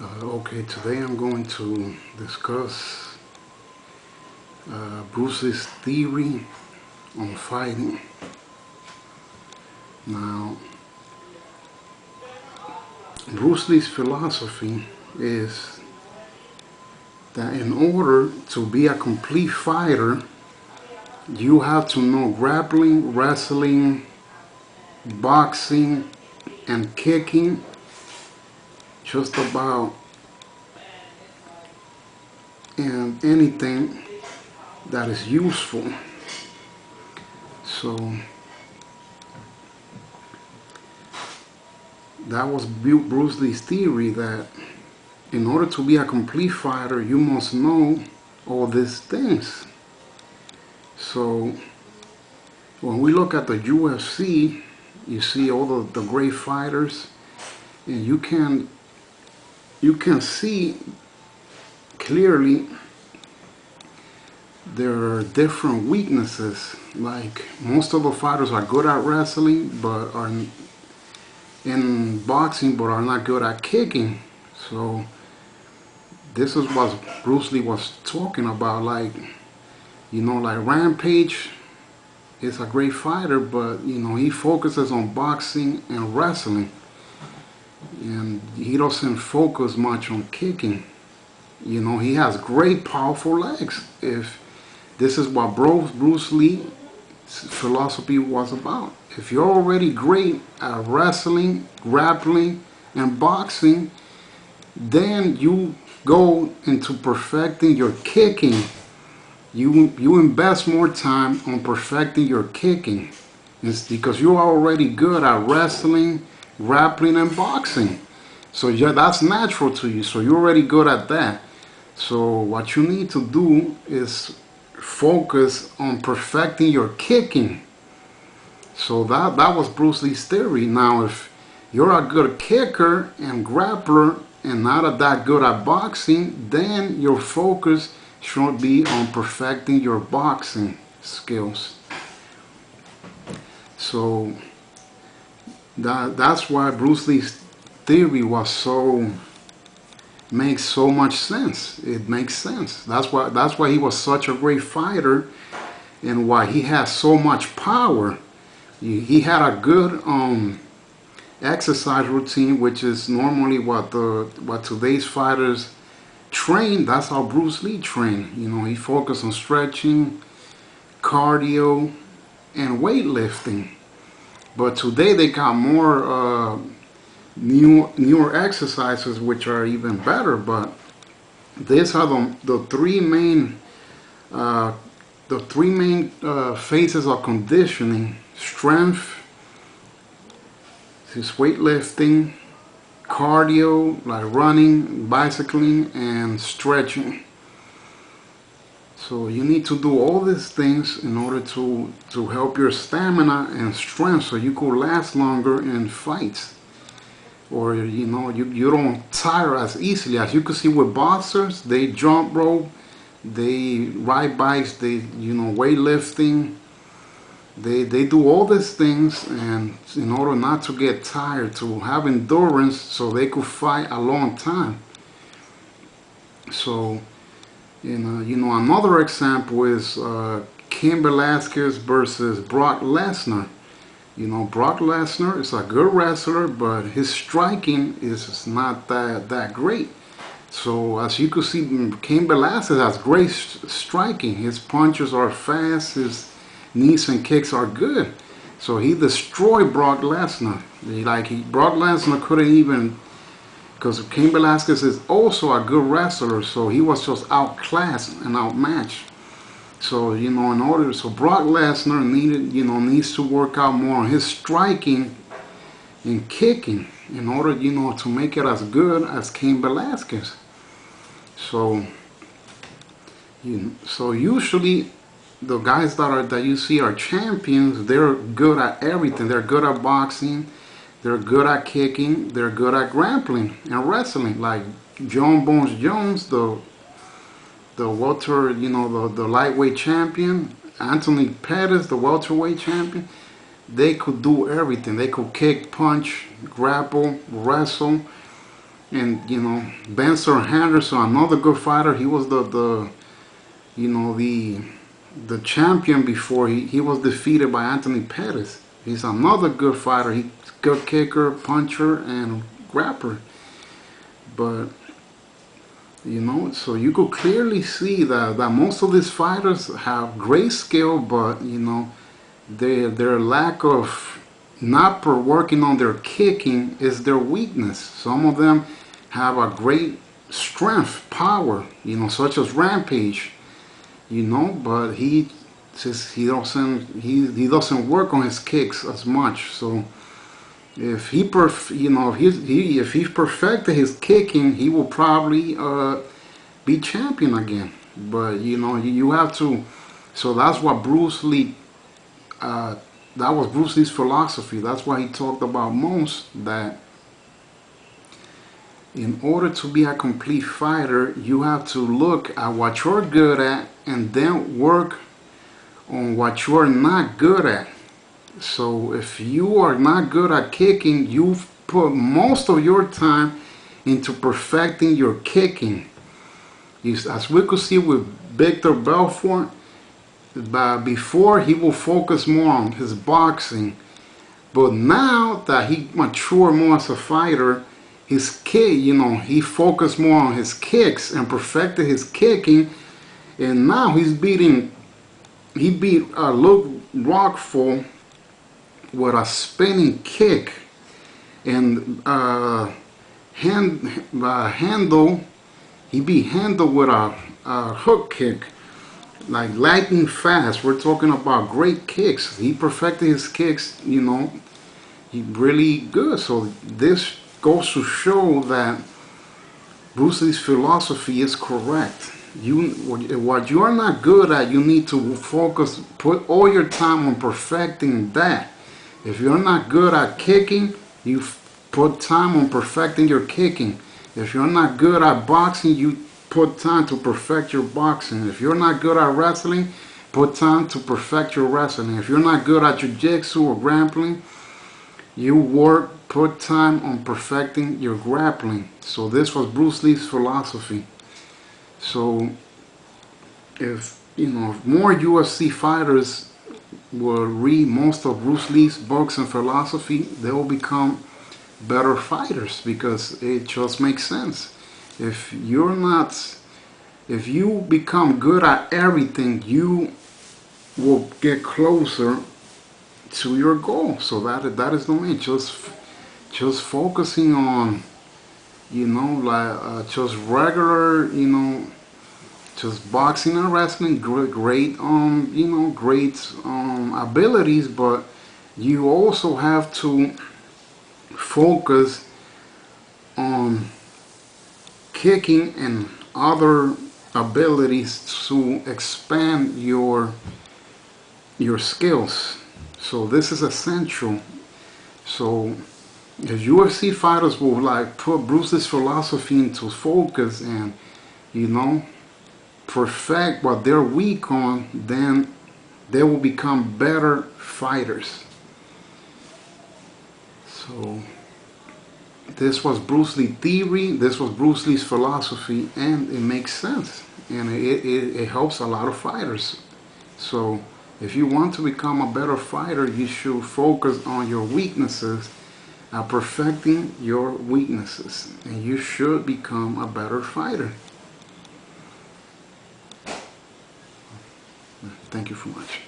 Okay, today I'm going to discuss Bruce's theory on fighting. Now, Bruce Lee's philosophy is that in order to be a complete fighter, you have to know grappling, wrestling, boxing, and kicking just about and anything that is useful. So that was Bruce Lee's theory, that in order to be a complete fighter, you must know all these things. So when we look at the UFC, you see all the great fighters, and you can see clearly there are different weaknesses. Like, most of the fighters are good at wrestling, but are in boxing, but are not good at kicking. So this is what Bruce Lee was talking about. Like, like Rampage is a great fighter, but he focuses on boxing and wrestling, and he doesn't focus much on kicking. He has great, powerful legs. If this is what Bruce Lee's philosophy was about. If you're already great at wrestling, grappling, and boxing, then you go into perfecting your kicking. You invest more time on perfecting your kicking. It's because you're already good at wrestling, grappling, and boxing. So yeah, that's natural to you. So you're already good at that. So what you need to do is focus on perfecting your kicking. So that was Bruce Lee's theory. Now, if you're a good kicker and grappler and not that good at boxing, then your focus should be on perfecting your boxing skills. So that's why Bruce Lee's theory makes so much sense. It makes sense. That's why he was such a great fighter, and why he has so much power. He had a good exercise routine, which is normally what today's fighters train. That's how Bruce Lee trained. He focused on stretching, cardio, and weightlifting. But today they got more newer exercises which are even better. But these are the three main phases of conditioning: strength, is weightlifting, cardio like running, bicycling, and stretching. So you need to do all these things in order to help your stamina and strength, so you could last longer in fights, or you don't tire as easily. As you can see with boxers, they jump rope, they ride bikes, they weightlifting. They do all these things, and in order not to get tired, to have endurance, so they could fight a long time. So, another example is Cain Velasquez versus Brock Lesnar. Brock Lesnar is a good wrestler, but his striking is not that great. So as you can see, Cain Velasquez has great striking. His punches are fast. His knees and kicks are good. So he destroyed Brock Lesnar. Brock Lesnar couldn't even, because Cain Velasquez is also a good wrestler, so he was just outclassed and outmatched. So so Brock Lesnar needs to work out more on his striking and kicking in order to make it as good as Cain Velasquez. So usually the guys that you see are champions, they're good at everything. They're good at boxing, they're good at kicking, they're good at grappling and wrestling. Like John Bones Jones, the welter, the lightweight champion, Anthony Pettis, the welterweight champion. They could do everything. They could kick, punch, grapple, wrestle, And you know, Benson Henderson, another good fighter. He was the you know the champion before he was defeated by Anthony Pettis. He's another good fighter. He's good kicker, puncher, and grappler. But you know, so you could clearly see that most of these fighters have great skill, but you know, their lack of not working on their kicking is their weakness. Some of them have a great strength, power, you know, such as Rampage, you know, but he doesn't work on his kicks as much. So if if he perfected his kicking, he will probably be champion again. But you know, you have to. So that's what Bruce Lee. That was Bruce Lee's philosophy. That's why he talked about most, that in order to be a complete fighter, you have to look at what you're good at and then work on what you're not good at. So if you are not good at kicking, you put most of your time into perfecting your kicking. As we could see with Victor Belfort, but before he will focus more on his boxing, but now that he matured more as a fighter, his kick, you know, he focused more on his kicks and perfected his kicking, and now he beat Luke Rockfall with a spinning kick, and Handel, he beat Handel with a hook kick, like lightning fast. We're talking about great kicks. He perfected his kicks, you know, he really good. So this goes to show that Bruce Lee's philosophy is correct. What you are not good at, you need to focus, put all your time on perfecting that. If you're not good at kicking, you put time on perfecting your kicking. If you're not good at boxing, you put time to perfect your boxing. If you're not good at wrestling, put time to perfect your wrestling. If you're not good at jiu-jitsu or grappling, put time on perfecting your grappling. So this was Bruce Lee's philosophy. So if you know, if more UFC fighters will read most of Bruce Lee's books and philosophy, they will become better fighters, because it just makes sense. If you become good at everything, you will get closer to your goal. So that is the way. Just focusing on, you know, like just regular, you know, just boxing and wrestling, great you know, great abilities, but you also have to focus on kicking and other abilities to expand your skills. So this is essential. So if UFC fighters will like put Bruce's philosophy into focus and, you know, perfect what they're weak on, then they will become better fighters. So this was Bruce Lee theory, this was Bruce Lee's philosophy, and it makes sense, and it helps a lot of fighters. So if you want to become a better fighter, you should focus on your weaknesses, perfecting your weaknesses, and you should become a better fighter. Thank you so much.